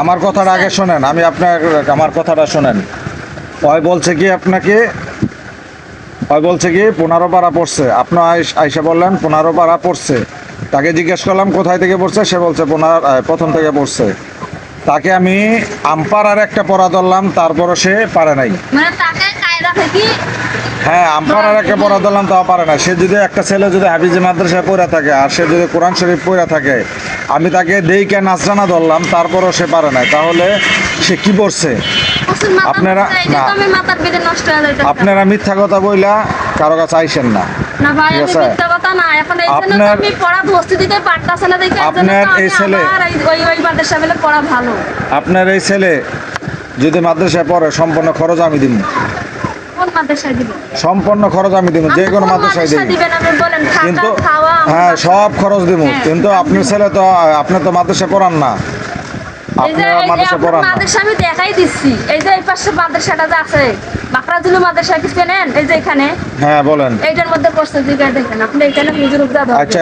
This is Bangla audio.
আমার কথাটা আগে শোনেন, আমি আপনার আমার কথাটা শোনেন। ওই বলছে কি আপনাকে, ওই বলছে কি 15 পারা পড়ছে, আপনি আইসা বললেন 15 পারা পড়ছে। তাকে জিজ্ঞেস করলাম কোথায় থেকে পড়ছে, সে বলছে প্রথম থেকে পড়ছে। তাকে আমি আম্পার আর একটা পড়া ধরলাম, তারপরও সে পারে নাই। মানে তাকে কায়দা থেকে হ্যাঁ, আম্পার আর একটা পড়া ধরলাম, তাও পারে না। সে যদি একটা ছেলে যদি হাফিজি মাদ্রাসায় পড়ে থাকে আর সে যদি কোরআন শরীফ পড়ে থাকে, আমি তাকে দেইকে নাচরানা ধরলাম, তারপরও সে পারে না, তাহলে সে কি পড়ছে? আপনারা না, মাথার বেদে নষ্ট হয়ে যাইতেছে। আপনারা মিথ্যা কথা বইলা কারো কাছে আইসেন না। না ভাই, ঠিক আমি আছে? মিথ্যা কথা না। এখন এই জন্য তো আপনার- আমি পড়া ধরতে দিতে পারতাছ না দেখে একজন আপনার তো এই আমি ছেলে- আবার ওই মাদ্রাসা বলে পড়া ভালো। আপনার এই ছেলে যদি মাদ্রাসায় পড়ে, সম্পূর্ণ খরচ আমি দিব। কোন মাদ্রাসায় দিবেন? সম্পূর্ণ খরচ আমি দিব, যে কোনো মাদ্রাসায় দিই। দিবেন আপনি বলেন, থাকা কিন্তু খাওয়া হ্যাঁ, সব খরচ দিব। হ্যাঁ। কিন্তু আপনার ছেলে তো, আপনি তো মাদ্রাসায় পড়ান না, এই যে আপনারা মাদ্রাসায় পড়ান না। মাদ্রাসা আমি দেখাই দিচ্ছি। এই যে এই পাশে মাদ্রাসাটা যে আছে, বাকরাজুলু মাদ্রাসা কি চেনেন? এই যে এখানে হ্যাঁ বলেন। এইটার মধ্যে পড়ছে, জিগায় দেখেন আপনি এখানে হুজুর উদ্দা আচ্ছা